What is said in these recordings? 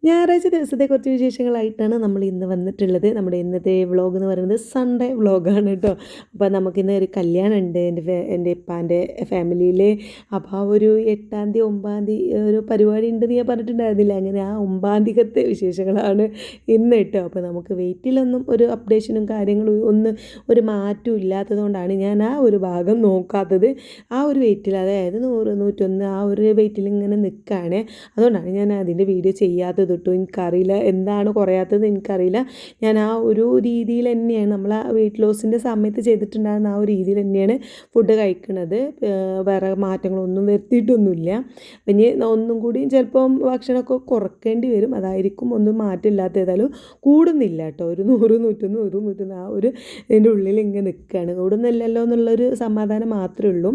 ഞായറാഴ്ച ദിവസത്തെ കുറച്ച് വിശേഷങ്ങളായിട്ടാണ് നമ്മൾ ഇന്ന് വന്നിട്ടുള്ളത്. നമ്മുടെ ഇന്നത്തെ വ്ളോഗ് എന്ന് പറയുന്നത് സൺഡേ വ്ളോഗാണ് കേട്ടോ. അപ്പോൾ നമുക്കിന്ന് ഒരു കല്യാണം ഉണ്ട് എൻ്റെ ഇപ്പാൻ്റെ ഫാമിലിയിൽ. അപ്പോൾ ആ ഒരു 8-ാം തീയതി 9-ാം തീയതി ഒരു പരിപാടി ഉണ്ടെന്ന് ഞാൻ പറഞ്ഞിട്ടുണ്ടായിരുന്നില്ല. അങ്ങനെ ആ 9-ാം തീയതിക്കത്തെ വിശേഷങ്ങളാണ് ഇന്ന് കേട്ടോ. അപ്പോൾ നമുക്ക് വെയിറ്റിലൊന്നും ഒരു അപ്ഡേഷനും കാര്യങ്ങളും ഒരു മാറ്റവും ഇല്ലാത്തത് കൊണ്ടാണ് ഞാൻ ആ ഒരു ഭാഗം നോക്കാത്തത്. ആ ഒരു വെയിറ്റിൽ, അതായത് 100 101 ആ ഒരു വെയിറ്റിൽ ഇങ്ങനെ നിൽക്കുകയാണ്. അതുകൊണ്ടാണ് ഞാൻ അതിൻ്റെ വീഡിയോ ചെയ്യാത്തത് കേട്ടോ. എനിക്കറിയില്ല എന്താണ് കുറയാത്തത്, എനിക്കറിയില്ല. ഞാൻ ആ ഒരു രീതിയിൽ തന്നെയാണ് നമ്മൾ ആ വെയിറ്റ് ലോസിൻ്റെ സമയത്ത് ചെയ്തിട്ടുണ്ടായിരുന്ന ആ ഒരു രീതിയിൽ തന്നെയാണ് ഫുഡ് കഴിക്കുന്നത്. വേറെ മാറ്റങ്ങളൊന്നും വരുത്തിയിട്ടൊന്നുമില്ല. പിന്നെ ഒന്നും കൂടി ചിലപ്പം ഭക്ഷണമൊക്കെ കുറയ്ക്കേണ്ടി വരും. അതായിരിക്കും ഒന്നും മാറ്റമില്ലാത്ത. ഏതായാലും കൂടുന്നില്ല കേട്ടോ. ഒരു 100 101 101 ആ ഒരു ഇതിൻ്റെ ഉള്ളിൽ ഇങ്ങനെ നിൽക്കുകയാണ്. കൂടുന്നില്ലല്ലോ എന്നുള്ളൊരു സമാധാനം മാത്രമേ ഉള്ളൂ.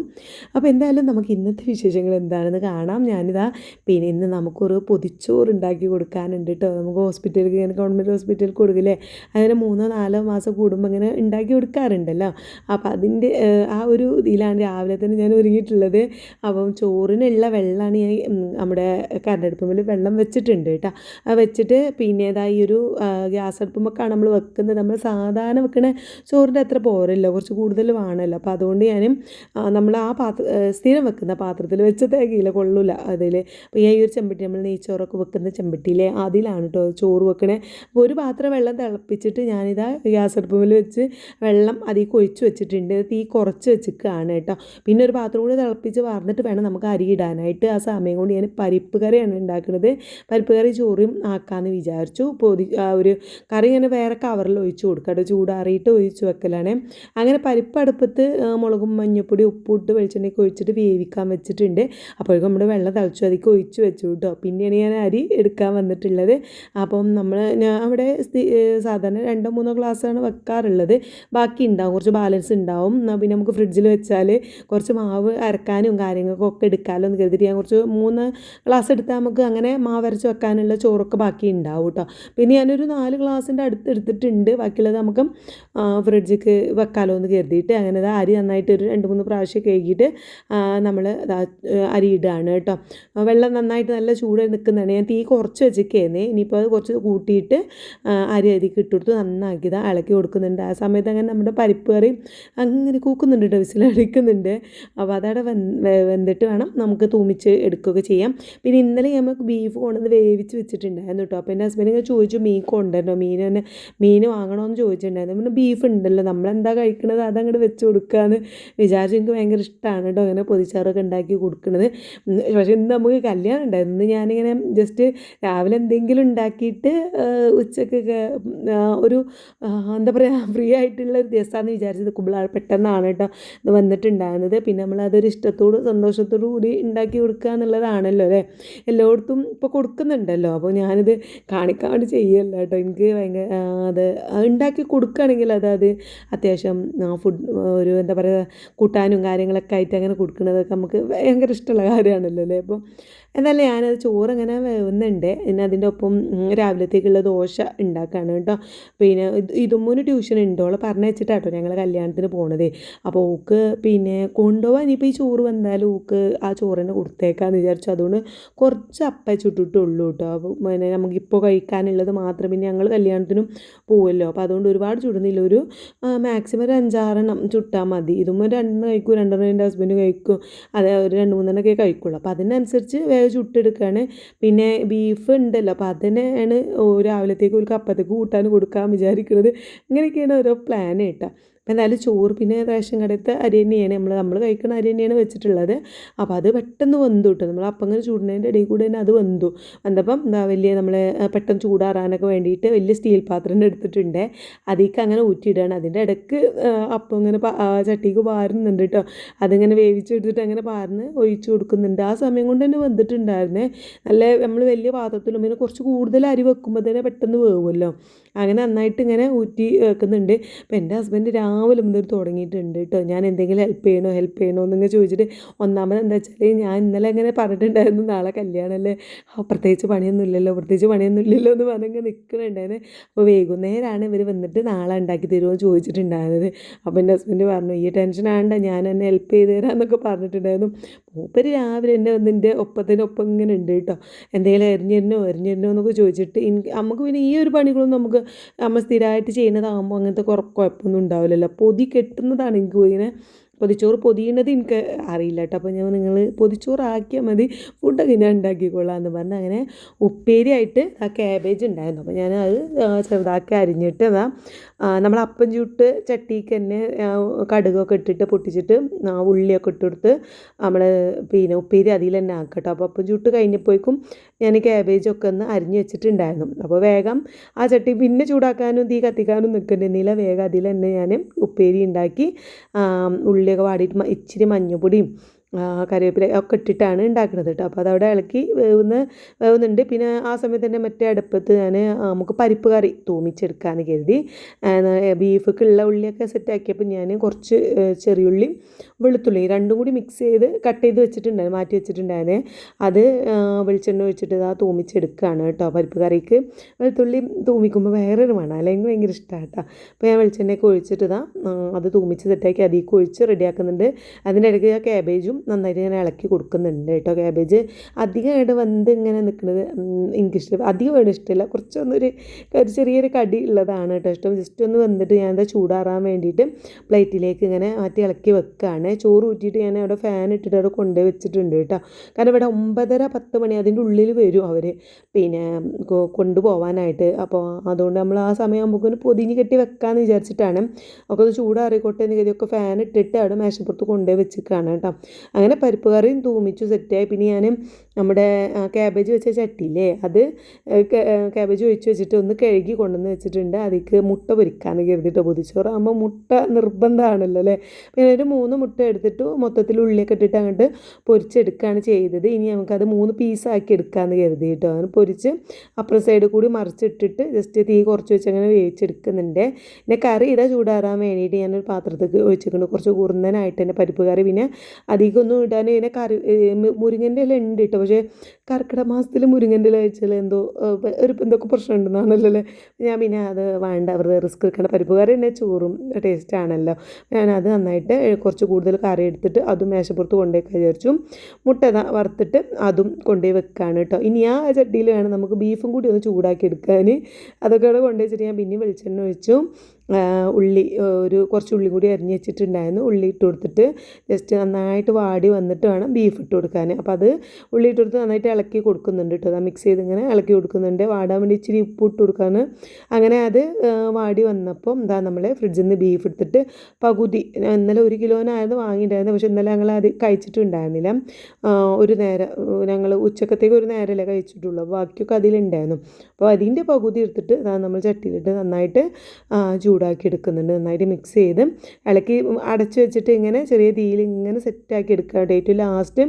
അപ്പോൾ എന്തായാലും നമുക്ക് ഇന്നത്തെ വിശേഷങ്ങൾ എന്താണെന്ന് കാണാം. ഞാനിതാ പിന്നെ ഇന്ന് നമുക്കൊരു പൊതിച്ചോറ് ഉണ്ടാക്കി കൊടുക്കാനുണ്ട് കേട്ടോ. നമുക്ക് ഹോസ്പിറ്റലിൽ ഇങ്ങനെ ഗവൺമെൻറ് ഹോസ്പിറ്റലിൽ കൊടുക്കില്ലേ, അങ്ങനെ 3-4 മാസം കൂടുമ്പോൾ ഇങ്ങനെ ഉണ്ടാക്കി കൊടുക്കാറുണ്ടല്ലോ. അപ്പോൾ അതിൻ്റെ ആ ഒരു ഇതിലാണ് രാവിലെ തന്നെ ഞാൻ ഒരുങ്ങിയിട്ടുള്ളത്. അപ്പം ചോറിനുള്ള വെള്ളമാണ് ഞാൻ നമ്മുടെ കരണ്ടടുപ്പുമ്പിൽ വെള്ളം വെച്ചിട്ടുണ്ട് കേട്ടോ. അത് വെച്ചിട്ട് പിന്നെ ഈ ഒരു ഗ്യാസ് അടുപ്പുമൊക്കെയാണ് നമ്മൾ വെക്കുന്നത്. നമ്മൾ സാധാരണ വെക്കണ ചോറിൻ്റെ അത്ര പോരല്ലോ, കുറച്ച് കൂടുതൽ വേണമല്ലോ. അപ്പോൾ അതുകൊണ്ട് ഞാനും നമ്മൾ ആ സ്ഥിരം വെക്കുന്ന പാത്രത്തിൽ വെച്ച് തേക്കില്ല, കൊള്ളൂല അതിൽ. അപ്പോൾ ഈ ഒരു ചെമ്പട്ടി, നമ്മൾ നെയ്ച്ചോറൊക്കെ വെക്കുന്ന ചെമ്പട്ടിയിലെ അതിലാണ് കേട്ടോ ചോറ് വെക്കണേ. അപ്പോൾ ഒരു പാത്രം വെള്ളം തിളപ്പിച്ചിട്ട് ഞാനിതാ ഗ്യാസ് അടുപ്പിൽ വെച്ച് വെള്ളം അതിലേക്ക് ഒഴിച്ച് വെച്ചിട്ടുണ്ട്. തീ കുറച്ച് വെച്ചിരിക്കുകയാണ് കേട്ടോ. പിന്നെ ഒരു പാത്രം കൂടി തിളപ്പിച്ച് വാർന്നിട്ട് വേണം നമുക്ക് അരി ഇടാനായിട്ട്. ആ സമയം കൊണ്ട് ഞാൻ പരിപ്പ് കറിയാണ് ഉണ്ടാക്കുന്നത്. പരിപ്പ് കറി ചോറും ആക്കാമെന്ന് വിചാരിച്ചു. ആ ഒരു കറി ഇങ്ങനെ വേറെ കവറിൽ ഒഴിച്ച് കൊടുക്കുക കേട്ടോ. ചൂടാറിയിട്ട് ഒഴിച്ച് വെക്കലാണ്. അങ്ങനെ പരിപ്പ് അടുപ്പത്ത് മുളകും മഞ്ഞൾപ്പൊടി ഉപ്പിട്ട് വെളിച്ചെണ്ണയൊക്കെ ഒഴിച്ചിട്ട് വേവിക്കാൻ വെച്ചിട്ടുണ്ട്. അപ്പോഴേക്കും നമ്മുടെ വെള്ളം തിളച്ചു, അതിലേക്ക് ഒഴിച്ച് വെച്ചു കേട്ടോ. പിന്നെയാണ് ഞാൻ അരി എടുക്കാൻ വന്നിട്ടുള്ളത്. അപ്പം ഞാൻ അവിടെ സാധാരണ 2-3 ഗ്ലാസ്സാണ് വെക്കാറുള്ളത്. ബാക്കി ഉണ്ടാവും, കുറച്ച് ബാലൻസ് ഉണ്ടാവും. പിന്നെ നമുക്ക് ഫ്രിഡ്ജിൽ വെച്ചാൽ കുറച്ച് മാവ് അരക്കാനും കാര്യങ്ങൾക്കൊക്കെ എടുക്കാമല്ലോ എന്ന് കരുതിയിട്ട് ഞാൻ കുറച്ച് 3 ഗ്ലാസ് എടുത്താൽ നമുക്ക് അങ്ങനെ മാവ് അരച്ച് വെക്കാനുള്ള ചോറൊക്കെ ബാക്കി ഉണ്ടാവും കേട്ടോ. പിന്നെ ഞാനൊരു 4 ഗ്ലാസിൻ്റെ അടുത്ത് എടുത്തിട്ടുണ്ട്. ബാക്കിയുള്ളത് നമുക്ക് ഫ്രിഡ്ജിക്ക് വെക്കാമല്ലോ എന്ന് കരുതിയിട്ട് അങ്ങനെ അരി നന്നായിട്ട് ഒരു 2-3 പ്രാവശ്യം കഴുകിയിട്ട് നമ്മൾ അരി ഇടുകയാണ് കേട്ടോ. വെള്ളം നന്നായിട്ട് നല്ല ചൂടായി നിൽക്കുന്നതാണ്. ഞാൻ തീ കുറച്ച് വെച്ചിരിക്കുന്നേ. ഇനിയിപ്പോൾ അത് കുറച്ച് കൂട്ടിയിട്ട് അരി ഇട്ടുകൊടുത്ത് നന്നാക്കി ഇളക്കി കൊടുക്കുന്നുണ്ട്. ആ സമയത്ത് അങ്ങനെ നമ്മുടെ പരിപ്പ് കറി അങ്ങനെ കൂക്കുന്നുണ്ട് കേട്ടോ, വിസിലടിക്കുന്നുണ്ട്. അപ്പോൾ അതവിടെ വെന്തിട്ട് വേണം നമുക്ക് തൂമിച്ച് എടുക്കുകയൊക്കെ ചെയ്യാം. പിന്നെ ഇന്നലെ നമുക്ക് ബീഫ് കൊണ്ടുവന്ന് വേവിച്ച് വെച്ചിട്ടുണ്ടായിരുന്നു കേട്ടോ. അപ്പോൾ എൻ്റെ ഹസ്ബൻഡ് ഇങ്ങനെ ചോദിച്ചു മീൻ കൊണ്ടുവരണോ, മീൻ വാങ്ങണമെന്ന് ചോദിച്ചിട്ടുണ്ടായിരുന്നു. പിന്നെ ബീഫ് ഉണ്ടല്ലോ, നമ്മളെന്താ കഴിക്കുന്നത് അതങ്ങോട്ട് വെച്ച് കൊടുക്കുകയെന്ന് വിചാരിച്ചു. എനിക്ക് ഭയങ്കര ഇഷ്ടമാണ് കേട്ടോ അങ്ങനെ പൊതിച്ചാറൊക്കെ ഉണ്ടാക്കി കൊടുക്കുന്നത്. പക്ഷേ ഇന്ന് നമുക്ക് കല്യാണം ഉണ്ടായിരുന്നു. ഇന്ന് ഞാനിങ്ങനെ ജസ്റ്റ് രാവിലെ എന്തെങ്കിലും ഉണ്ടാക്കിയിട്ട് ഉച്ചക്കൊക്കെ ഒരു എന്താ പറയുക ഫ്രീ ആയിട്ടുള്ള ഒരു ദിവസമാണെന്ന് വിചാരിച്ചത്. പെട്ടെന്നാണ് കേട്ടോ ഇത് വന്നിട്ടുണ്ടാകുന്നത്. പിന്നെ നമ്മളതൊരു ഇഷ്ടത്തോട് സന്തോഷത്തോടു കൂടി ഉണ്ടാക്കി കൊടുക്കുക എന്നുള്ളതാണല്ലോ അല്ലേ, എല്ലായിടത്തും ഇപ്പോൾ കൊടുക്കുന്നുണ്ടല്ലോ. അപ്പോൾ ഞാനിത് കാണിക്കാൻ വേണ്ടി ചെയ്യല്ല കേട്ടോ. എനിക്ക് ഭയങ്കര അത് ഉണ്ടാക്കി കൊടുക്കുകയാണെങ്കിൽ അത് അത്യാവശ്യം ഫുഡ് ഒരു എന്താ പറയുക കൂട്ടാനും കാര്യങ്ങളൊക്കെ ആയിട്ട് അങ്ങനെ കൊടുക്കുന്നതൊക്കെ നമുക്ക് ഭയങ്കര ഇഷ്ടമുള്ള കാര്യമാണല്ലോ അല്ലേ. അപ്പോൾ എന്നാലും ഞാനത് ചോറിങ്ങനെ വേവുന്നുണ്ട്. പിന്നെ അതിൻ്റെ ഒപ്പം രാവിലത്തേക്കുള്ള ദോശ ഉണ്ടാക്കുകയാണ് കേട്ടോ. പിന്നെ ഇതുമ്മൂന്ന് ട്യൂഷൻ ഉണ്ട്, ഓളെ പറഞ്ഞയച്ചിട്ടാട്ടോ ഞങ്ങൾ കല്യാണത്തിന് പോണതേ. അപ്പോൾ ഓക്ക് പിന്നെ കൊണ്ടുപോകാൻ ഇനിയിപ്പോൾ ഈ ചോറ് വന്നാലും ഓക്ക് ആ ചോറ് തന്നെ കൊടുത്തേക്കാന്ന് വിചാരിച്ചു. അതുകൊണ്ട് കുറച്ച് അപ്പം ചുട്ടിട്ടുള്ളൂ കേട്ടോ. അപ്പോൾ പിന്നെ നമുക്കിപ്പോൾ കഴിക്കാനുള്ളത് മാത്രം. പിന്നെ ഞങ്ങൾ കല്യാണത്തിനും പോകുമല്ലോ, അപ്പോൾ അതുകൊണ്ട് ഒരുപാട് ചുടുന്നില്ല. ഒരു മാക്സിമം ഒരു 5-6 ചുട്ടാൽ മതി. ഇതുമ്പോൾ 2 കഴിക്കും, 2 എൻ്റെ ഹസ്ബൻഡ് കഴിക്കും. അതെ, ഒരു 2-3 കഴിക്കുള്ളൂ. അപ്പോൾ അതിനനുസരിച്ച് ചുട്ടെടുക്കുകയാണ്. പിന്നെ ബീഫ് ഉണ്ടല്ലോ, അപ്പോൾ അതിനാണ് രാവിലത്തേക്ക് ഒരു കപ്പത്തേക്ക് കൂട്ടാൻ കൊടുക്കാൻ വിചാരിക്കുന്നത്. ഇങ്ങനെയൊക്കെയാണ് ഓരോ പ്ലാൻ കേട്ടോ. അപ്പോൾ എന്തായാലും ചോറ് പിന്നെ റേഷൻ കടത്തെ അരി തന്നെയാണ് നമ്മൾ കഴിക്കുന്ന അരി തന്നെയാണ് വെച്ചിട്ടുള്ളത്. അപ്പോൾ അത് പെട്ടെന്ന് വെന്തു കിട്ടും. നമ്മൾ അപ്പം അങ്ങനെ ചൂടുന്നതിൻ്റെ ഇടയിൽ കൂടെ തന്നെ അത് വെന്തപ്പം വലിയ നമ്മൾ പെട്ടെന്ന് ചൂടാറാനൊക്കെ വേണ്ടിയിട്ട് വലിയ സ്റ്റീൽ പാത്രം എടുത്തിട്ടുണ്ട്. അതിലേക്ക് അങ്ങനെ ഊറ്റിയിടുകയാണ്. അതിൻ്റെ ഇടയ്ക്ക് അപ്പം ഇങ്ങനെ ചട്ടിക്ക് പാരുന്നുണ്ട് കേട്ടോ. അതിങ്ങനെ വേവിച്ചെടുത്തിട്ട് അങ്ങനെ പാർന്ന് ഒഴിച്ച് കൊടുക്കുന്നുണ്ട്. ആ സമയം കൊണ്ട് തന്നെ വെന്തിട്ടുണ്ടായിരുന്നേ. നല്ല നമ്മൾ വലിയ പാത്രത്തിലും പിന്നെ കുറച്ച് കൂടുതൽ അരി വെക്കുമ്പോൾ തന്നെ പെട്ടെന്ന് വേവുമല്ലോ. അങ്ങനെ നന്നായിട്ട് ഇങ്ങനെ ഊറ്റി വെക്കുന്നുണ്ട്. അപ്പോൾ എൻ്റെ ഹസ്ബൻഡ് രാവിലെ മുതൽ തുടങ്ങിയിട്ടുണ്ട് കേട്ടോ. ഞാൻ എന്തെങ്കിലും ഹെൽപ്പ് ചെയ്യണോ എന്നിങ്ങനെ ചോദിച്ചിട്ട്, ഒന്നാമത് എന്താ വെച്ചാൽ ഞാൻ ഇന്നലെ അങ്ങനെ പറഞ്ഞിട്ടുണ്ടായിരുന്നു നാളെ കല്യാണമല്ലേ, പ്രത്യേകിച്ച് പണിയൊന്നും ഇല്ലല്ലോ എന്ന് പറഞ്ഞിങ്ങനെ നിൽക്കുന്നുണ്ടായിരുന്നു. അപ്പോൾ വൈകുന്നേരമാണ് ഇവർ വന്നിട്ട് നാളെ ഉണ്ടാക്കി തരുമോ എന്ന് ചോദിച്ചിട്ടുണ്ടായിരുന്നത്. അപ്പോൾ എൻ്റെ ഹസ്ബൻഡ് പറഞ്ഞു ഈ ടെൻഷൻ ആണ്ട, ഞാൻ എന്നെ ഹെൽപ്പ് ചെയ്ത് തരാമെന്നൊക്കെ പറഞ്ഞിട്ടുണ്ടായിരുന്നു. മൂപ്പര് രാവിലെ എൻ്റെ വന്നിൻ്റെ ഒപ്പത്തിനൊപ്പം ഇങ്ങനെ ഉണ്ട് കേട്ടോ. എന്തെങ്കിലും എറിഞ്ഞിരുന്നോ എന്നൊക്കെ ചോദിച്ചിട്ട് നമുക്ക് പിന്നെ ഈ ഒരു പണികളൊന്നും നമുക്ക് നമ്മൾ സ്ഥിരമായിട്ട് ചെയ്യുന്നതാകുമ്പോൾ അങ്ങനത്തെ കുഴപ്പമൊന്നും ഉണ്ടാവില്ലല്ലോ. പൊതി കെട്ടുന്നതാണ് എനിക്ക് ഇങ്ങനെ പൊതിച്ചോറ് പൊതിയുന്നത് എനിക്ക് അറിയില്ല കേട്ടോ. അപ്പോൾ നിങ്ങൾ പൊതിച്ചോറാക്കിയാൽ മതി, ഫുഡൊക്കെ ഞാൻ ഉണ്ടാക്കിക്കൊള്ളാം എന്ന് പറഞ്ഞ് അങ്ങനെ ഉപ്പേരിയായിട്ട് ആ ക്യാബേജ് ഉണ്ടായിരുന്നു. അപ്പോൾ ഞാൻ അത് ചെറുതാക്കി അരിഞ്ഞിട്ട് നമ്മൾ അപ്പം ചുട്ട് ചട്ടിക്ക് തന്നെ കടുകൊക്കെ ഇട്ടിട്ട് പൊട്ടിച്ചിട്ട് ഉള്ളിയൊക്കെ ഇട്ടെടുത്ത് നമ്മൾ പിന്നെ ഉപ്പേരി അതിൽ തന്നെ ആക്കട്ടോ. അപ്പോൾ അപ്പം ചുട്ട് കഴിഞ്ഞപ്പോഴേക്കും ഞാൻ ക്യാബേജൊക്കെ ഒന്ന് അരിഞ്ഞ് വെച്ചിട്ടുണ്ടായിരുന്നു. അപ്പോൾ വേഗം ആ ചട്ടി പിന്നെ ചൂടാക്കാനും തീ കത്തിക്കാനും നിൽക്കേണ്ടിയിരുന്നില്ല, വേഗം അതിൽ തന്നെ ഞാൻ ഉപ്പേരി ഉണ്ടാക്കി. ഉള്ളിയൊക്കെ വാടിയിട്ട് ഇച്ചിരി മഞ്ഞൾപ്പൊടിയും കറിവേപ്പില ഒക്കെ ഇട്ടിട്ടാണ് ഉണ്ടാക്കുന്നത് കേട്ടോ. അപ്പോൾ അതവിടെ ഇളക്കി വേവുന്നുണ്ട്. പിന്നെ ആ സമയത്ത് തന്നെ മറ്റേ അടുപ്പത്ത് ഞാൻ നമുക്ക് പരിപ്പ് കറി തൂമിച്ചെടുക്കാമെന്ന് കരുതി. ബീഫൊക്കെയുള്ള ഉള്ളിയൊക്കെ സെറ്റാക്കിയപ്പോൾ ഞാൻ കുറച്ച് ചെറിയുള്ളി വെളുത്തുള്ളി രണ്ടും കൂടി മിക്സ് ചെയ്ത് കട്ട് ചെയ്ത് വെച്ചിട്ടുണ്ടായിരുന്നു, മാറ്റി വെച്ചിട്ടുണ്ടായിരുന്നേ. അത് വെളിച്ചെണ്ണ ഒഴിച്ചിട്ട് തൂമിച്ചെടുക്കുകയാണ് കേട്ടോ. പരിപ്പ് കറിക്ക് വെളുത്തുള്ളി തൂമിക്കുമ്പോൾ വേറൊരു മണം, അല്ലെങ്കിൽ ഭയങ്കര ഇഷ്ടമാണ് കേട്ടോ. അപ്പോൾ ഞാൻ വെളിച്ചെണ്ണയൊക്കെ ഒഴിച്ചിട്ട് അത് തൂമിച്ച് സെറ്റാക്കി അതിലേക്ക് ഒഴിച്ച് റെഡിയാക്കുന്നുണ്ട്. അതിൻ്റെ ഇടയ്ക്ക് ആ ക്യാബേജും നന്നായിട്ട് ഇങ്ങനെ ഇളക്കി കൊടുക്കുന്നുണ്ട് കേട്ടോ. ക്യാബേജ് അധികമായിട്ട് വന്ന് ഇങ്ങനെ നിൽക്കുന്നത് എനിക്കിഷ്ടം, അധികം വേണം ഇഷ്ടമില്ല, കുറച്ചൊന്നൊരു ചെറിയൊരു കടി ഉള്ളതാണ് കേട്ടോ ഇഷ്ടം. ജസ്റ്റ് ഒന്ന് വന്നിട്ട് ഞാനത് ചൂടാറാൻ വേണ്ടിയിട്ട് പ്ലേറ്റിലേക്ക് ഇങ്ങനെ മാറ്റി ഇളക്കി വെക്കുകയാണ്. ചോറ് ഊറ്റിയിട്ട് ഞാൻ അവിടെ ഫാൻ ഇട്ടിട്ട് അവിടെ കൊണ്ടുപോയി വെച്ചിട്ടുണ്ട് കേട്ടോ. കാരണം ഇവിടെ 9:30-10 മണി അതിൻ്റെ ഉള്ളിൽ വരും അവർ പിന്നെ കൊണ്ടുപോകാനായിട്ട്. അപ്പോൾ അതുകൊണ്ട് നമ്മൾ ആ സമയമാകുമ്പോൾ പൊതിഞ്ഞ് കെട്ടി വെക്കാമെന്ന് വിചാരിച്ചിട്ടാണ്. ഒക്കെ ഒന്ന് ചൂടാറിക്കോട്ടെ എന്ന് കരുതിയൊക്കെ ഫാൻ ഇട്ടിട്ട് അവിടെ മേശപ്പുറത്ത് കൊണ്ടുപോയി വെച്ചിരിക്കുകയാണ് കേട്ടോ. അങ്ങനെ പരിപ്പ് കറിയും തൂമിച്ചു സെറ്റായി. പിന്നെ ഞാൻ നമ്മുടെ ക്യാബേജ് വെച്ച ചട്ടിയില്ലേ, അത് ക്യാബേജ് ഒഴിച്ച് വെച്ചിട്ട് ഒന്ന് കഴുകി കൊണ്ടുവന്ന് വെച്ചിട്ടുണ്ട്. അതിലേക്ക് മുട്ട പൊരിക്കാമെന്ന് കരുതിയിട്ട്, പൊതിച്ചോറാകുമ്പോൾ മുട്ട നിർബന്ധമാണല്ലോ അല്ലേ. പിന്നെ ഒരു 3 മുട്ട എടുത്തിട്ട് മൊത്തത്തിൽ ഉള്ളിയൊക്കെ ഇട്ടിട്ട് അങ്ങോട്ട് പൊരിച്ചെടുക്കുകയാണ് ചെയ്തത്. ഇനി നമുക്കത് 3 പീസാക്കി എടുക്കാമെന്ന് കരുതിയിട്ടോ. അങ്ങനെ പൊരിച്ച് അപ്പുറം സൈഡ് കൂടി മറിച്ചിട്ടിട്ട് ജസ്റ്റ് തീ കുറച്ച് വെച്ച് അങ്ങനെ വേവിച്ചെടുക്കുന്നുണ്ട്. പിന്നെ കറി ചൂടാറാൻ വേണ്ടിയിട്ട് ഞാനൊരു പാത്രത്തേക്ക് ഒഴിച്ചിട്ടുണ്ട്, കുറച്ച് കുറുന്നനായിട്ട് തന്നെ പരിപ്പ് കറി. പിന്നെ അധികമൊന്നും ഇടാൻ ഇങ്ങനെ കറി മുരിങ്ങൻ്റെ ഇല ഉണ്ട് കേട്ടോ. പക്ഷേ കർക്കിടക മാസത്തിൽ മുരിങ്ങൻ്റെ ഇല കഴിച്ചാൽ എന്തൊക്കെ പ്രശ്നം ഉണ്ടെന്നാണല്ലോ അല്ലേ. ഞാൻ പിന്നെ അത് വേണ്ട, വെറുതെ റിസ്ക് എടുക്കേണ്ട, പരിപ്പ് കറി തന്നെ ചോറും ടേസ്റ്റാണല്ലോ. ഞാനത് നന്നായിട്ട് കുറച്ച് കൂടുതൽ കറി എടുത്തിട്ട് അതും മേശപ്പുറത്ത് കൊണ്ടുപോയി വിചാരിച്ചു. മുട്ട വറുത്തിട്ട് അതും കൊണ്ടുപോയി വെക്കുകയാണ് കേട്ടോ. ഇനി ആ ചട്ടിയിൽ വേണം നമുക്ക് ബീഫും കൂടി ഒന്ന് ചൂടാക്കി എടുക്കാൻ. അതൊക്കെ അവിടെ കൊണ്ടുപോയി വെച്ചിട്ട് ഞാൻ പിന്നെ വെളിച്ചെണ്ണ ഒഴിച്ചു. കുറച്ച് ഉള്ളി കൂടി അരിഞ്ഞ് വെച്ചിട്ടുണ്ടായിരുന്നു. ഉള്ളി ഇട്ട് കൊടുത്തിട്ട് ജസ്റ്റ് നന്നായിട്ട് വാടി വന്നിട്ട് വേണം ബീഫ് ഇട്ട് കൊടുക്കാൻ. അപ്പോൾ അത് ഉള്ളി ഇട്ട് കൊടുത്ത് നന്നായിട്ട് ഇളക്കി കൊടുക്കുന്നുണ്ട് കേട്ടോ. അത് മിക്സ് ചെയ്ത് ഇങ്ങനെ ഇളക്കി കൊടുക്കുന്നുണ്ട്. വാടാൻ വേണ്ടി ഇച്ചിരി ഉപ്പ് ഇട്ട് കൊടുക്കാൻ. അങ്ങനെ അത് വാടി വന്നപ്പോൾ നമ്മൾ ഫ്രിഡ്ജിൽ നിന്ന് ബീഫ് എടുത്തിട്ട് പകുതി, ഇന്നലെ 1 കിലോനായിരുന്നു വാങ്ങിയിട്ടുണ്ടായിരുന്നു. പക്ഷേ ഇന്നലെ ഞങ്ങൾ അത് കഴിച്ചിട്ടുണ്ടായിരുന്നില്ല. ഒരു നേരം ഞങ്ങൾ ഉച്ചക്കത്തേക്ക് ഒരു നേരമല്ലേ കഴിച്ചിട്ടുള്ളൂ, ബാക്കിയൊക്കെ അതിലുണ്ടായിരുന്നു. അപ്പോൾ അതിൻ്റെ പകുതി എടുത്തിട്ട് നമ്മൾ ചട്ടിയിലിട്ട് നന്നായിട്ട് ചൂടാക്കി എടുക്കുന്നുണ്ട്. നന്നായിട്ട് മിക്സ് ചെയ്ത് ഇളക്കി അടച്ച് വെച്ചിട്ട് ഇങ്ങനെ ചെറിയ തീയിൽ ഇങ്ങനെ സെറ്റാക്കി എടുക്കുക. ഏറ്റവും ലാസ്റ്റ്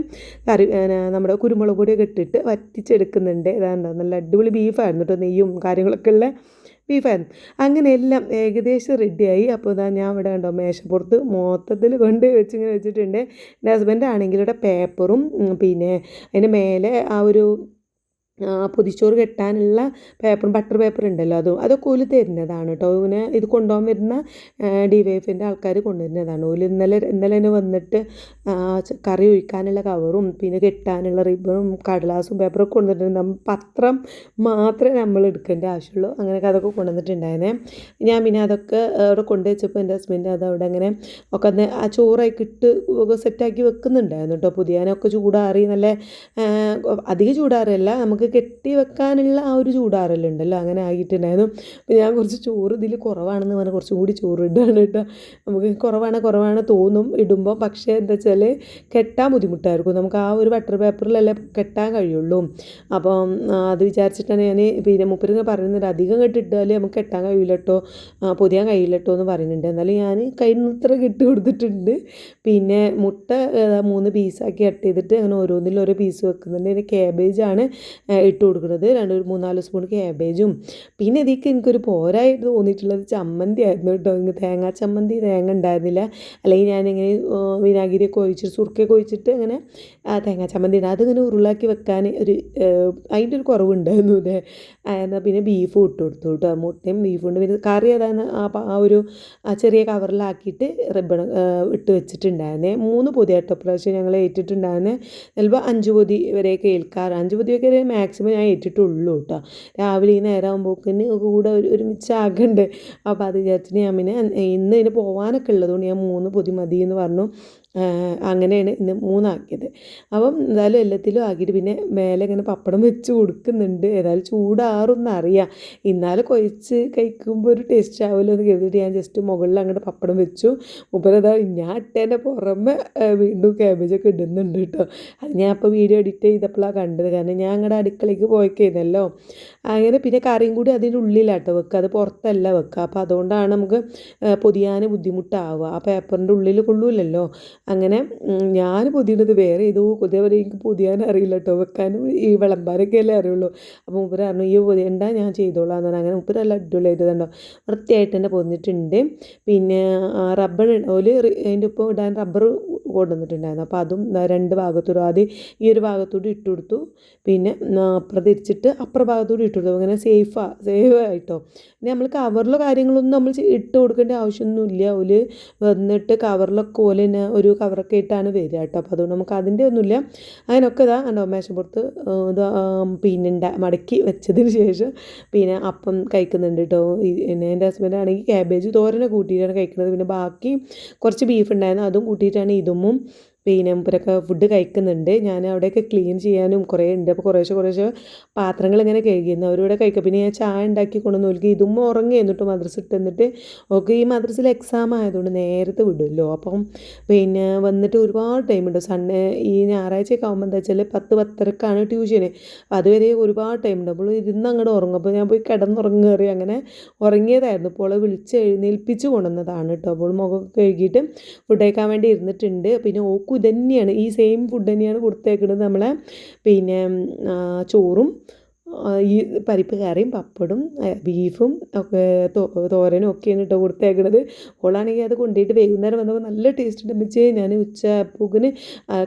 നമ്മുടെ കുരുമുളക് പൊടിയൊക്കെ ഇട്ടിട്ട് വറ്റിച്ചെടുക്കുന്നുണ്ട്. ഇതാണ്ടോ നല്ല അടിപൊളി ബീഫായിരുന്നു കേട്ടോ, നെയ്യും കാര്യങ്ങളൊക്കെ ഉള്ള ബീഫായിരുന്നു. അങ്ങനെ എല്ലാം ഏകദേശം റെഡിയായി. അപ്പോൾ ഞാൻ ഇവിടെ കണ്ടോ മേശപ്പുറത്ത് മൊത്തത്തിൽ കൊണ്ട് വെച്ചിങ്ങനെ വെച്ചിട്ടുണ്ട്. എൻ്റെ ഹസ്ബൻഡ് ആണെങ്കിൽ ഇവിടെ പേപ്പറും പിന്നെ അതിൻ്റെ മേലെ ആ ഒരു പൊതിച്ചോറ് കെട്ടാനുള്ള പേപ്പറും ബട്ടർ പേപ്പർ ഉണ്ടല്ലോ, അതൊക്കെ ഓല് തരുന്നതാണ് കേട്ടോ. ഇങ്ങനെ ഇത് കൊണ്ടുപോകാൻ വരുന്ന DYFIൻ്റെ ആൾക്കാർ കൊണ്ടുവരുന്നതാണ്. ഓല് ഇന്നലെ തന്നെ വന്നിട്ട് കറി ഒഴിക്കാനുള്ള കവറും പിന്നെ കെട്ടാനുള്ള റിബണും കടലാസും പേപ്പറൊക്കെ കൊണ്ടുവന്നിട്ടുണ്ട്. പത്രം മാത്രമേ നമ്മൾ എടുക്കേണ്ട ആവശ്യമുള്ളൂ. അങ്ങനെയൊക്കെ അതൊക്കെ കൊണ്ടുവന്നിട്ടുണ്ടായിരുന്നേ. ഞാൻ പിന്നെ അതൊക്കെ അവിടെ കൊണ്ടുവച്ചപ്പോൾ എൻ്റെ ഹസ്ബൻഡ് അതവിടെ അങ്ങനെ ഒക്കെ ആ ചോറായി ഇട്ട് സെറ്റാക്കി വെക്കുന്നുണ്ടായിരുന്നു കേട്ടോ. പുതിയാനൊക്കെ ചൂടാറി, നല്ല അധികം ചൂടാറിയല്ല, നമുക്ക് കെട്ടി വെക്കാനുള്ള ആ ഒരു ചൂടാറലുണ്ടല്ലോ, അങ്ങനെ ആയിട്ടുണ്ടായിരുന്നു. അപ്പോൾ ഞാൻ കുറച്ച് ചോറ് ഇതിൽ കുറവാണെന്ന് പറഞ്ഞാൽ കുറച്ചും കൂടി ചോറ് ഇടുകയാണ് കേട്ടോ. നമുക്ക് കുറവാണ് തോന്നും ഇടുമ്പോൾ, പക്ഷേ എന്താ വെച്ചാൽ കെട്ടാൻ ബുദ്ധിമുട്ടായിരിക്കും. നമുക്ക് ആ ഒരു ബട്ടർ പേപ്പറിലല്ലേ കെട്ടാൻ കഴിയുള്ളൂ. അപ്പം അത് വിചാരിച്ചിട്ടാണ് ഞാൻ പിന്നെ മൂപ്പരിങ്ങനെ പറയുന്നത്, അധികം കെട്ടിട്ടാൽ നമുക്ക് കെട്ടാൻ കഴിയില്ല കേട്ടോ, പൊതിയാൻ കഴിയില്ല കേട്ടോ എന്ന് പറയുന്നുണ്ട്. എന്നാലും ഞാൻ കയ്യിന്നത്ര കെട്ടി കൊടുത്തിട്ടുണ്ട്. പിന്നെ മുട്ട 3 പീസാക്കി കട്ട് ചെയ്തിട്ട് അങ്ങനെ ഓരോന്നിലും ഓരോ പീസ് വെക്കുന്നുണ്ട്. പിന്നെ ക്യാബേജാണ് ഇട്ട് കൊടുക്കുന്നത്. 2-3-4 സ്പൂൺ ക്യാബേജും പിന്നെ ഇതിലേക്ക് എനിക്കൊരു പോരായിട്ട് തോന്നിയിട്ടുള്ളത് ചമ്മന്തി ആയിരുന്നു കേട്ടോ. തേങ്ങാ ചമ്മന്തി തേങ്ങ ഉണ്ടായിരുന്നില്ല, അല്ലെങ്കിൽ ഞാനിങ്ങനെ വിനാഗിരിയൊക്കെ ഒഴിച്ചിട്ട് സുർക്കയൊക്കെ ഒഴിച്ചിട്ട് അങ്ങനെ തേങ്ങാ ചമ്മന്തി ഉണ്ട്. അതിങ്ങനെ ഉരുളാക്കി വെക്കാൻ അതിൻ്റെ ഒരു കുറവുണ്ടായിരുന്നു അല്ലേ. എന്നാൽ പിന്നെ ബീഫും ഇട്ട് കൊടുത്തു കേട്ടോ. മുട്ടയും ബീഫും ഉണ്ട്. പിന്നെ കറി അതാണ് ആ ഒരു ചെറിയ കവറിലാക്കിയിട്ട് റിബൺ ഇട്ട് വെച്ചിട്ടുണ്ടായിരുന്നേ. 3 പൊതി കേട്ടോ പ്രാവശ്യം ഞങ്ങൾ ഏറ്റിട്ടുണ്ടായിരുന്നത്. ചിലപ്പോൾ 5 പൊതി വരെയൊക്കെ ഏൽക്കാറ്. 5 പൊതിയൊക്കെ മാക്സിമം ഞാൻ ഏറ്റിട്ടുള്ളൂ കേട്ടോ. രാവിലെ ഈ നേരം ആകുമ്പോഴേക്കിന് കൂടെ ഒരുമിച്ച് ആകണ്ടേ. അപ്പോൾ അത് വിചാരിച്ചിട്ട് ഞാൻ പിന്നെ ഇന്ന് ഇതിന് പോകാനൊക്കെ ഉള്ളതുകൊണ്ട് ഞാൻ 3 പൊതി മതി എന്ന് പറഞ്ഞു. അങ്ങനെയാണ് ഇന്ന് 3 ആക്കിയത്. അപ്പം എന്തായാലും എല്ലാത്തിലും ആക്കിയിട്ട് പിന്നെ മേലെ ഇങ്ങനെ പപ്പടം വെച്ച് കൊടുക്കുന്നുണ്ട്. ഏതായാലും ചൂടാറുമെന്ന് അറിയാം, എന്നാലും കുഴച്ച് കഴിക്കുമ്പോൾ ഒരു ടേസ്റ്റ് ആവുമല്ലോ എന്ന് കരുതിയിട്ട് ഞാൻ ജസ്റ്റ് മുകളിൽ അങ്ങോട്ട് പപ്പടം വെച്ചു. മുപ്പരതാ ഞാൻ ഇട്ടേൻ്റെ പുറമെ വീണ്ടും ക്യാബേജൊക്കെ ഇടുന്നുണ്ട് കേട്ടോ. അത് ഞാൻ അപ്പോൾ വീഡിയോ എഡിറ്റ് ചെയ്തപ്പോഴാണ് കണ്ടത്, കാരണം ഞാൻ അങ്ങോട്ട് അടുക്കളയ്ക്ക് പോയിക്കഴിഞ്ഞല്ലോ. അങ്ങനെ പിന്നെ കറിയും കൂടി അതിൻ്റെ ഉള്ളിലാട്ടോ വെക്കുക, അത് പുറത്തല്ല വെക്കുക. അപ്പോൾ അതുകൊണ്ടാണ് നമുക്ക് പൊതിയാൻ ബുദ്ധിമുട്ടാവുക. ആ പേപ്പറിൻ്റെ ഉള്ളിൽ കൊള്ളൂലല്ലോ. അങ്ങനെ ഞാൻ പൊതിയുന്നത് വേറെ ഏതോ ഇതേപോലെ എനിക്ക് പൊതിയാൻ അറിയില്ല കേട്ടോ, വെക്കാനും ഈ വിളമ്പാനൊക്കെ അല്ലേ അറിയുള്ളൂ. അപ്പോൾ മുപ്പര് പറഞ്ഞു ഈ പൊതിയണ്ട ഞാൻ ചെയ്തോളാം എന്ന് പറഞ്ഞു. അങ്ങനെ മുപ്പര് നല്ല അടിപൊളിയായിട്ടുണ്ടോ വൃത്തിയായിട്ട് തന്നെ പൊതിഞ്ഞിട്ടുണ്ട്. പിന്നെ റബ്ബർ ഓല് അതിൻ്റെ ഒപ്പം ഇടാൻ റബ്ബർ കൊണ്ടുവന്നിട്ടുണ്ടായിരുന്നു. അപ്പോൾ അതും 2 ഭാഗത്തോടും ആദ്യം ഈ ഒരു ഭാഗത്തോട് ഇട്ട് കൊടുത്തു, പിന്നെ അപ്പുറം തിരിച്ചിട്ട് അപ്പുറ ഭാഗത്തോട് ഇട്ട് കൊടുത്തു. അങ്ങനെ സേഫ് ആയിട്ടോ. പിന്നെ നമ്മൾ കവറിലോ കാര്യങ്ങളൊന്നും നമ്മൾ ഇട്ട് കൊടുക്കേണ്ട ആവശ്യമൊന്നുമില്ല. ഓല് വന്നിട്ട് കവറിലൊക്കെ ഓല് തന്നെ ഒരു കവറൊക്കെ ഇട്ടാണ് വരിക കേട്ടോ. അപ്പോൾ അതുകൊണ്ട് നമുക്ക് അതിൻ്റെ ഒന്നുമില്ല. അതിനൊക്കെ ഇതാ കണ്ടോ മേശപ്പുറത്ത് പിന്നെ മടക്കി വെച്ചതിന് ശേഷം പിന്നെ അപ്പം കഴിക്കുന്നുണ്ട് കേട്ടോ. പിന്നെ എൻ്റെ ഹസ്ബൻഡ് ആണെങ്കിൽ ക്യാബേജ് തോരനെ കൂട്ടിയിട്ടാണ് കഴിക്കുന്നത്. പിന്നെ ബാക്കി കുറച്ച് ബീഫ് ഉണ്ടായിരുന്നു, അതും കൂട്ടിയിട്ടാണ് ഇതും പിന്നെ മുമ്പരൊക്കെ ഫുഡ് കഴിക്കുന്നുണ്ട്. ഞാൻ അവിടെയൊക്കെ ക്ലീൻ ചെയ്യാനും കുറേ ഉണ്ട്. അപ്പോൾ കുറേശ്ശെ പാത്രങ്ങൾ ഇങ്ങനെ കഴുകിയിരുന്നു അവരിവിടെ കഴിക്കുക. പിന്നെ ഞാൻ ചായ ഉണ്ടാക്കി കൊണ്ടുവന്ന് നോക്കി ഇതും ഉറങ്ങി എന്നിട്ട് മദ്രസ ഇട്ട് എന്നിട്ട് ഒക്കെ ഈ മദ്രസയിൽ എക്സാം ആയതുകൊണ്ട് നേരത്തെ വിടുമല്ലോ. അപ്പം പിന്നെ വന്നിട്ട് ഒരുപാട് ടൈമുണ്ട്. ഈ ഞായറാഴ്ചയൊക്കെ ആകുമ്പോൾ എന്താ വെച്ചാൽ 10-10:30ക്കാണ് ട്യൂഷന്. അതുവരെ ഒരുപാട് ടൈമുണ്ട്. അപ്പോൾ ഇരുന്ന് അങ്ങോട്ട് ഉറങ്ങും. അപ്പോൾ ഞാൻ പോയി കിടന്നുറങ്ങേറി അങ്ങനെ ഉറങ്ങിയതായിരുന്നു. അപ്പോൾ വിളിച്ച് എഴുന്നേൽപ്പിച്ച് കൊണ്ടുവന്നതാണ് കേട്ടോ. അപ്പോൾ മുഖമൊക്കെ കഴുകിയിട്ട് ഫുഡ് കഴിക്കാൻ വേണ്ടി ഇരുന്നിട്ടുണ്ട്. പിന്നെ ഓക്കും ഇതന്നെയാണ് ഈ സെയിം ഫുഡ് തന്നെയാണ് കൊടുത്തേക്കുന്നത്. നമ്മളെ പിന്നെ ചോറും ഈ പരിപ്പ് കറിയും പപ്പടും ബീഫും ഒക്കെ തോരനും ഒക്കെയാണ് കേട്ടോ കൊടുത്തേക്കണത്. ഓളാണെങ്കിൽ അത് കൊണ്ടുപോയിട്ട് വൈകുന്നേരം വന്നപ്പോൾ നല്ല ടേസ്റ്റ് ഉണ്ടെന്ന് ഞാൻ ഉച്ചപ്പൂക്കിന്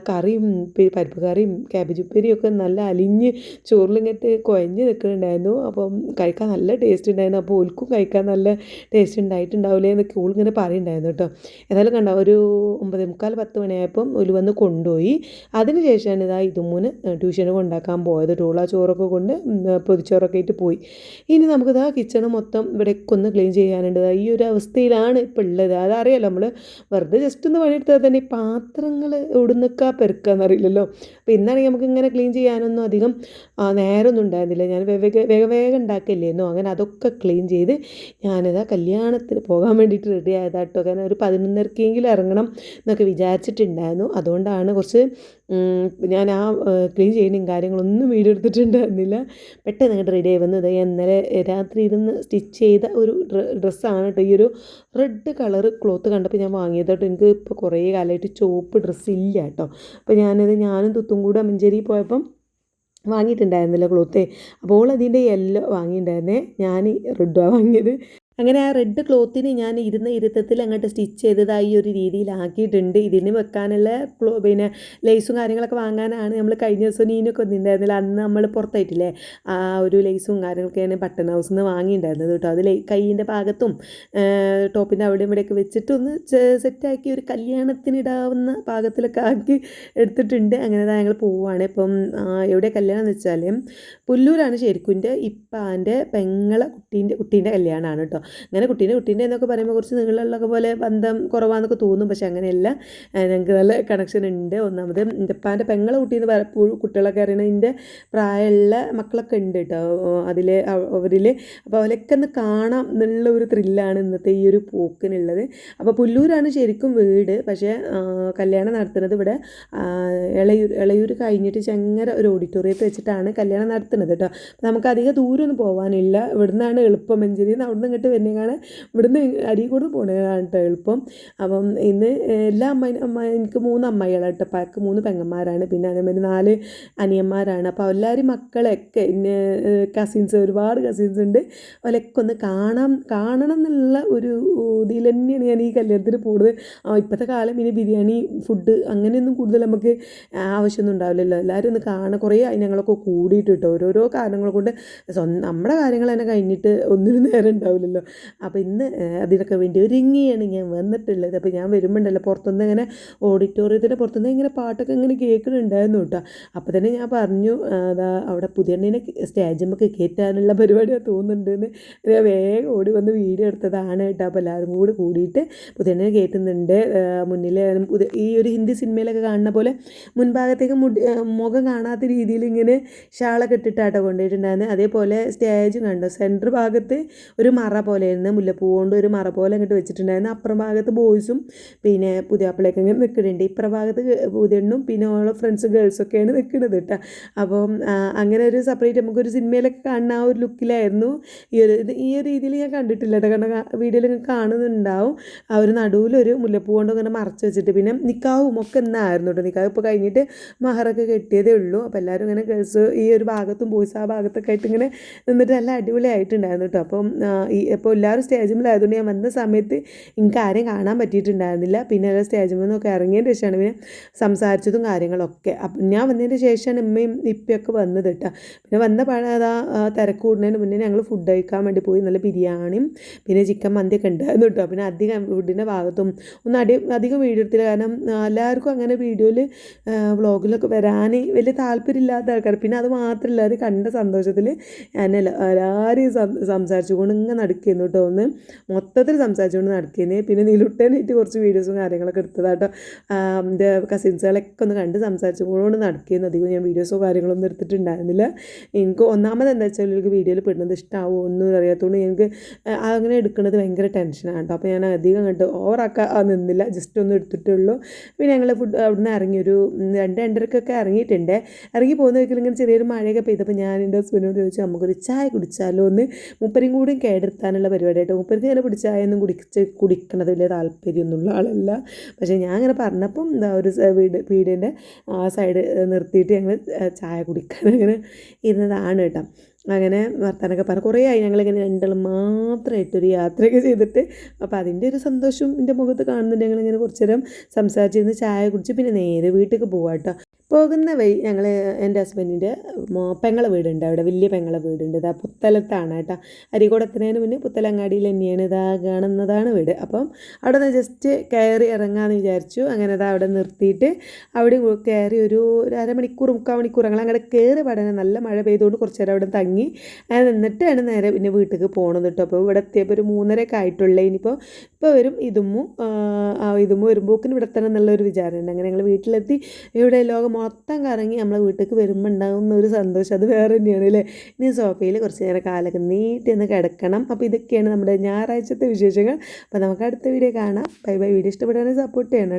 കറിയും പരിപ്പ് കറിയും ക്യാബേജ് ഉപ്പേരിയും ഒക്കെ നല്ല അലിഞ്ഞ് ചോറിലിങ്ങോട്ട് കുഴഞ്ഞ് നിൽക്കുന്നുണ്ടായിരുന്നു. അപ്പം കഴിക്കാൻ നല്ല ടേസ്റ്റ് ഉണ്ടായിരുന്നു. അപ്പോൾ ഓൽക്കും കഴിക്കാൻ നല്ല ടേസ്റ്റ് ഉണ്ടായിട്ടുണ്ടാവില്ലേ എന്നൊക്കെ ഓളിങ്ങനെ പറയുന്നുണ്ടായിരുന്നു കേട്ടോ. ഏതായാലും കണ്ടോ ഒരു 9:45-10 മണിയായപ്പം ഓല് വന്ന് കൊണ്ടുപോയി. അതിന് ശേഷമാണ് ഇതാ ഇതുമൂന്ന് ട്യൂഷന് കൊണ്ടാക്കാൻ പോയത്. ടോള ചോറൊക്കെ കൊണ്ട് പൊതിച്ചോറൊക്കെ ആയിട്ട് പോയി. ഇനി നമുക്കിതാ കിച്ചണ് മൊത്തം ഇവിടേക്ക് ഒന്ന് ക്ലീൻ ചെയ്യാനുണ്ട്. ഈ ഒരു അവസ്ഥയിലാണ് ഇപ്പോൾ ഉള്ളത്. അതറിയാലോ, നമ്മൾ വെറുതെ ജസ്റ്റ് ഒന്ന് പണിയെടുത്താൽ തന്നെ ഈ പാത്രങ്ങൾ ഇവിടുന്നൊക്കെ പെരുക്കാന്നറിയില്ലല്ലോ. അപ്പോൾ ഇന്നാണെങ്കിൽ നമുക്ക് ഇങ്ങനെ ക്ലീൻ ചെയ്യാനൊന്നും അധികം നേരമൊന്നും ഉണ്ടായിരുന്നില്ല. ഞാൻ വേഗം ഉണ്ടാക്കില്ലായിരുന്നു. അങ്ങനെ അതൊക്കെ ക്ലീൻ ചെയ്ത് ഞാനിതാ കല്യാണത്തിന് പോകാൻ വേണ്ടിയിട്ട് റെഡി ആയതാട്ടോ. കാരണം ഒരു 11:30-എങ്കിലും ഇറങ്ങണം എന്നൊക്കെ വിചാരിച്ചിട്ടുണ്ടായിരുന്നു. അതുകൊണ്ടാണ് കുറച്ച് ഞാൻ ക്ലീൻ ചെയ്യുന്നതും കാര്യങ്ങളൊന്നും വീഡിയോ എടുത്തിട്ടുണ്ടായിരുന്നില്ല. പെട്ടെന്ന് അങ്ങോട്ട് റെഡി ആയി വന്നത്. ഇന്നലെ രാത്രി ഇരുന്ന് സ്റ്റിച്ച് ചെയ്ത ഒരു ഡ്രസ്സാണ് കേട്ടോ. ഈ ഒരു റെഡ് കളറ് ക്ലോത്ത് കണ്ടപ്പോൾ ഞാൻ വാങ്ങിയത് കേട്ടോ. എനിക്ക് ഇപ്പോൾ കുറേ കാലമായിട്ട് ചുവപ്പ് ഡ്രസ്സ് ഇല്ല കേട്ടോ. അപ്പോൾ ഞാനും തുത്തും കൂടെ മഞ്ചേരി പോയപ്പം വാങ്ങിയിട്ടുണ്ടായിരുന്നില്ല ക്ലോത്ത്. അപ്പോൾ അതിൻ്റെ യെല്ലോ വാങ്ങിയിട്ടുണ്ടായിരുന്നേ, ഞാൻ റെഡാണ് വാങ്ങിയത്. അങ്ങനെ ആ റെഡ് ക്ലോത്തിന് ഞാൻ ഇരുത്തത്തിൽ അങ്ങോട്ട് സ്റ്റിച്ച് ചെയ്തതായി ഒരു രീതിയിലാക്കിയിട്ടുണ്ട്. ഇതിന് വെക്കാനുള്ള പിന്നെ ലേസും കാര്യങ്ങളൊക്കെ വാങ്ങാനാണ് നമ്മൾ കഴിഞ്ഞ ദിവസം നീനൊക്കെ വന്നിട്ടുണ്ടായിരുന്നില്ല. അന്ന് നമ്മൾ പുറത്തായിട്ടില്ലേ ആ ഒരു ലേസും കാര്യങ്ങളൊക്കെയാണ് ബട്ടൺ ഹൗസിൽ നിന്ന് വാങ്ങിയിട്ടുണ്ടായിരുന്നത് കേട്ടോ. അത് കൈയിൻ്റെ ഭാഗത്തും ടോപ്പിൻ്റെ അവിടെയും ഇവിടെയൊക്കെ വെച്ചിട്ടൊന്ന് സെറ്റാക്കി ഒരു കല്യാണത്തിനിടാവുന്ന പാകത്തിലൊക്കെ ആക്കി എടുത്തിട്ടുണ്ട്. അങ്ങനെ ഞങ്ങൾ പോവുകയാണ്. ഇപ്പം എവിടെ കല്യാണം എന്ന് വെച്ചാൽ പുല്ലൂരാണ് ശരിക്കും. എൻ്റെ ഇപ്പാൻ്റെ പെങ്ങളെ കുട്ടീൻ്റെ കല്യാണമാണ് കേട്ടോ. അങ്ങനെ കുട്ടീൻ്റെ എന്നൊക്കെ പറയുമ്പോൾ കുറച്ച് നിങ്ങളുള്ളൊക്കെ പോലെ ബന്ധം കുറവാന്നൊക്കെ തോന്നും. പക്ഷെ അങ്ങനെയല്ല, ഞങ്ങൾക്ക് നല്ല കണക്ഷൻ ഉണ്ട്. ഒന്നാമത് എൻ്റെ ഉപ്പാൻ്റെ പെങ്ങളെ കുട്ടീന്ന് പലപ്പോഴും കുട്ടികളൊക്കെ അറിയണ എൻ്റെ പ്രായമുള്ള മക്കളൊക്കെ ഉണ്ട് കേട്ടോ അവരിൽ. അപ്പോൾ അവരൊക്കെ ഒന്ന് കാണാം എന്നുള്ള ഒരു ത്രില്ലാണ് ഇന്നത്തെ ഈ ഒരു പോക്കിനുള്ളത്. അപ്പോൾ പുല്ലൂരാണ് ശരിക്കും വീട്. പക്ഷേ കല്യാണം നടത്തുന്നത് ഇവിടെ ഇളയൂർ കഴിഞ്ഞിട്ട് ചെങ്ങര ഒരു ഓഡിറ്റോറിയത്തിൽ വെച്ചിട്ടാണ് കല്യാണം നടത്തുന്നത് കേട്ടോ. നമുക്ക് അധികം ദൂരമൊന്നും പോകാനില്ല. ഇവിടുന്നാണ് എളുപ്പം. മഞ്ചേരിയിൽ നിന്ന് അവിടെ നിന്ന് ഇങ്ങോട്ട് വരുന്നതാണ് ഇവിടുന്ന് അരീക്കോട് പോകണതാണ് കേട്ടോ എളുപ്പം. അപ്പം ഇന്ന് എല്ലാ എനിക്ക് 3 അമ്മായികളാണ് കേട്ടോ. പാക്ക് 3 പെങ്ങന്മാരാണ്, പിന്നെ അതേമാതിരി 4 അനിയന്മാരാണ്. അപ്പോൾ എല്ലാവരും മക്കളൊക്കെ കസിൻസ്, ഒരുപാട് കസിൻസ് ഉണ്ട്. അവരൊക്കെ ഒന്ന് കാണണം എന്നുള്ള ഒരു ഇതിൽ തന്നെയാണ് ഞാൻ ഈ കല്യാണത്തിന് പോകുന്നത്. ഇപ്പോഴത്തെ കാലം ഇനി ബിരിയാണി ഫുഡ് അങ്ങനെയൊന്നും കൂടുതൽ നമുക്ക് ആവശ്യമൊന്നും ഉണ്ടാവില്ലല്ലോ. എല്ലാവരും ഒന്ന് കാണാൻ കുറേ ഞങ്ങളൊക്കെ കൂടിയിട്ട് കേട്ടോ. ഓരോരോ കാരണങ്ങൾ കൊണ്ട് നമ്മുടെ കാര്യങ്ങൾ തന്നെ കഴിഞ്ഞിട്ട് ഒന്നിനും നേരം ഉണ്ടാവില്ലല്ലോ. അപ്പോൾ ഇന്ന് അതിനൊക്കെ വേണ്ടി ഒരുങ്ങിയാണ് ഞാൻ വന്നിട്ടുള്ളത്. അപ്പോൾ ഞാൻ വരുമ്പോണ്ടല്ലോ പുറത്തുനിന്ന് ഇങ്ങനെ ഓഡിറ്റോറിയത്തിൻ്റെ പുറത്തുനിന്ന് ഇങ്ങനെ പാട്ടൊക്കെ ഇങ്ങനെ കേൾക്കുന്നുണ്ടായിരുന്നു കേട്ടോ. അപ്പോൾ തന്നെ ഞാൻ പറഞ്ഞു അതാ അവിടെ പുതിയണ്ണിനെ സ്റ്റേജിലേക്ക് കയറ്റാനുള്ള പരിപാടിയാണ് തോന്നുന്നുണ്ടെന്ന്. വേഗം ഓടി വന്ന് വീഡിയോ എടുത്തതാണ് കേട്ടോ. അപ്പോൾ എല്ലാവരും കൂടി കൂടിയിട്ട് പുതിയണ്ണിനെ കയറ്റുന്നുണ്ട്. മുന്നിൽ ഈ ഒരു ഹിന്ദി സിനിമയിലൊക്കെ കാണുന്ന പോലെ മുൻഭാഗത്തേക്ക് മുഖം കാണാത്ത രീതിയിൽ ഇങ്ങനെ ഷാളൊക്കെ ഇട്ടിട്ടാട്ടോ കൊണ്ടുപോയിട്ടുണ്ടായിരുന്നു. അതേപോലെ സ്റ്റേജും കണ്ടോ, സെൻറ്റർ ഭാഗത്ത് ഒരു മറ പോലെയായിരുന്നു, മുല്ലപ്പൂ കൊണ്ട് ഒരു മറ പോലെ അങ്ങോട്ട് വെച്ചിട്ടുണ്ടായിരുന്നു. അപ്പുറം ഭാഗത്ത് ബോയ്സും പിന്നെ പുതിയാപ്പിളയൊക്കെ ഇങ്ങനെ നിൽക്കുന്നുണ്ട്. ഇപ്പുറം ഭാഗത്ത് പുതിയണ്ണും പിന്നെ ഓരോ ഫ്രണ്ട്സ് ഗേൾസൊക്കെയാണ് നിൽക്കുന്നത് കേട്ടോ. അപ്പം അങ്ങനെ ഒരു സെപ്പറേറ്റ് നമുക്കൊരു സിനിമയിലൊക്കെ കാണുന്ന ആ ഒരു ലുക്കിലായിരുന്നു. ഈ ഒരു രീതിയിൽ ഞാൻ കണ്ടിട്ടില്ല കേട്ടോ. കാരണം വീഡിയോയിൽ കാണുന്നുണ്ടാവും. ആ ഒരു നടുവിലൊരു മുല്ലപ്പൂ കൊണ്ട് ഇങ്ങനെ മറച്ച് വെച്ചിട്ട് പിന്നെ നിക്കാവും ഒക്കെ എന്നായിരുന്നു കേട്ടോ. നിക്കാവ് ഇപ്പോൾ കഴിഞ്ഞിട്ട് മഹറൊക്കെ കെട്ടിയതേ ഉള്ളൂ. അപ്പോൾ എല്ലാവരും ഇങ്ങനെ ഗേൾസ് ഈ ഒരു ഭാഗത്തും ബോയ്സ് ആ ഭാഗത്തൊക്കെ ആയിട്ട് ഇങ്ങനെ നിന്നിട്ട് നല്ല അടിപൊളിയായിട്ടുണ്ടായിരുന്നു കേട്ടോ. അപ്പം ഇപ്പോൾ എല്ലാവരും സ്റ്റേജിലായതുകൊണ്ട് ഞാൻ വന്ന സമയത്ത് എനിക്ക് ആരെയും കാണാൻ പറ്റിയിട്ടുണ്ടായിരുന്നില്ല. പിന്നെ സ്റ്റേജിൽ നിന്നൊക്കെ ഇറങ്ങിയതിന് ശേഷമാണ് പിന്നെ സംസാരിച്ചതും കാര്യങ്ങളൊക്കെ. അപ്പം ഞാൻ വന്നതിന് ശേഷമാണ് ഉമ്മയും ഇപ്പൊക്കെ വന്നത് കേട്ടോ. പിന്നെ വന്ന അതാ തിരക്ക് കൂടുന്നതിന് മുന്നേ ഞങ്ങൾ ഫുഡ് കഴിക്കാൻ വേണ്ടി പോയി. നല്ല ബിരിയാണിയും പിന്നെ ചിക്കൻ മന്തിയൊക്കെ ഉണ്ടായിരുന്നു കേട്ടോ. പിന്നെ അധികം ഫുഡിൻ്റെ ഭാഗത്തും ഒന്നും അധികം വീഡിയോ എടുത്തില്ല. കാരണം എല്ലാവർക്കും അങ്ങനെ വീഡിയോയിൽ വ്ളോഗിലൊക്കെ വരാൻ വലിയ താല്പര്യമില്ലാത്ത ആൾക്കാർ. പിന്നെ അത് മാത്രമല്ല, അത് കണ്ട സന്തോഷത്തിൽ ഞാൻ എല്ലാവരെയും സംസാരിച്ചുകൊണ്ട് ഇങ്ങനെ നടക്കുന്നു കേട്ടോ. ഒന്ന് മൊത്തത്തിൽ സംസാരിച്ചുകൊണ്ട് നടക്കുന്നത്. പിന്നെ നീലുട്ടനായിട്ട് കുറച്ച് വീഡിയോസും കാര്യങ്ങളൊക്കെ എടുത്തതാട്ടോ. എൻ്റെ കസിൻസുകളൊക്കെ ഒന്ന് കണ്ട് സംസാരിച്ചുകൊണ്ട് നടക്കുന്നു. അധികം ഞാൻ വീഡിയോസോ കാര്യങ്ങളൊന്നും എടുത്തിട്ടുണ്ടായിരുന്നില്ല. എനിക്ക് ഒന്നാമത് എന്താ വെച്ചാൽ എനിക്ക് വീഡിയോയിൽ പെടുന്നത് ഇഷ്ടമാവുമോ ഒന്നും അറിയാത്തതുകൊണ്ട് എനിക്ക് അങ്ങനെ എടുക്കുന്നത് ഭയങ്കര ടെൻഷനാണ് കേട്ടോ. അപ്പോൾ ഞാൻ അധികം കണ്ട് ഓവറാക്കാൻ നിന്നില്ല, ജസ്റ്റ് ഒന്ന് എടുത്തിട്ടേ ഉള്ളൂ. പിന്നെ ഞങ്ങൾ അവിടുന്ന് ഇറങ്ങി ഒരു 2-2:30 ഇറങ്ങിയിട്ടുണ്ട്. ഇറങ്ങി പോകുന്ന വയ്ക്കൽ ഇങ്ങനെ ചെറിയൊരു മഴയൊക്കെ പെയ്തപ്പോൾ ഞാൻ എൻ്റെ ഹസ്ബൻഡിനോട് ചോദിച്ചു നമുക്കൊരു ചായ കുടിച്ചാലോ ഒന്ന്. മുപ്പരും കൂടി കേടെടുത്താനുള്ള പരിപാടിയായിട്ട്. മുപ്പർക്ക് ഇങ്ങനെ ചായ ഒന്നും കുടിക്കണത് വലിയ താല്പര്യമൊന്നുമുള്ള ആളല്ല. പക്ഷേ ഞാൻ അങ്ങനെ പറഞ്ഞപ്പം എന്താ ഒരു വീടിൻ്റെ സൈഡ് നിർത്തിയിട്ട് ഞങ്ങൾ ചായ കുടിക്കാൻ അങ്ങനെ ഇരുന്നതാണ് കേട്ടോ. അങ്ങനെ വർത്താനൊക്കെ പറഞ്ഞ് കുറേ ആയി ഞങ്ങളിങ്ങനെ രണ്ടാളും മാത്രമായിട്ടൊരു യാത്രയൊക്കെ ചെയ്തിട്ട്. അപ്പോൾ അതിൻ്റെ ഒരു സന്തോഷം എൻ്റെ മുഖത്ത് കാണുന്നുണ്ട്. ഞങ്ങളിങ്ങനെ കുറച്ച് നേരം സംസാരിച്ചിരുന്ന് ചായ കുടിച്ച് പിന്നെ നേരെ വീട്ടിലേക്ക് പോവാം കേട്ടോ. പോകുന്ന വഴി ഞങ്ങൾ എൻ്റെ ഹസ്ബൻഡിൻ്റെ പെങ്ങളെ വീടുണ്ട്, അവിടെ വലിയ പെങ്ങളെ വീടുണ്ട്. ഇതാ പുത്തലത്താണ് കേട്ടോ. അരീക്കോട് എത്തുന്നതിന് മുന്നേ പുത്തലങ്ങാടിയിൽ തന്നെയാണ് ഇതാ കാണുന്നതാണ് വീട്. അപ്പം അവിടെ നിന്ന് ജസ്റ്റ് കയറി ഇറങ്ങാമെന്ന് വിചാരിച്ചു. അങ്ങനെ അതാ അവിടെ നിർത്തിയിട്ട് അവിടെ കയറി ഒരു 1/2 മുക്കാൽ മണിക്കൂർ ഞങ്ങൾ അങ്ങോട്ട് കയറി പഠനം. നല്ല മഴ പെയ്തുകൊണ്ട് കുറച്ച് നേരം അവിടെ തങ്ങി അങ്ങനെ നിന്നിട്ടാണ് നേരെ പിന്നെ വീട്ടിലേക്ക് പോകണത് കേട്ടോ. അപ്പോൾ ഇവിടെ എത്തിയപ്പോൾ ഒരു 3:30 ആയിട്ടുള്ളേ. ഇപ്പോൾ വരും ഇതുമ്മു വരുമ്പോക്കിന് ഇവിടെ തന്നെ എന്നുള്ളൊരു വിചാരമുണ്ട്. അങ്ങനെ ഞങ്ങൾ വീട്ടിലെത്തി. ഇവിടെ ലോകം മൊത്തം കറങ്ങി നമ്മളെ വീട്ടിലേക്ക് വരുമ്പോൾ ഉണ്ടാകുന്ന ഒരു സന്തോഷം അത് വേറെ തന്നെയാണ് അല്ലേ. ഇനി സോഫയിൽ കുറച്ച് നേരം കാലൊക്കെ നീട്ടി ഒന്ന് കിടക്കണം. അപ്പോൾ ഇതൊക്കെയാണ് നമ്മുടെ ഞായറാഴ്ചത്തെ വിശേഷങ്ങൾ. അപ്പോൾ നമുക്ക് അടുത്ത വീഡിയോ കാണാം. Bye bye. വീഡിയോ ഇഷ്ടപ്പെടുകയാണെങ്കിൽ സപ്പോർട്ട് ചെയ്യണം.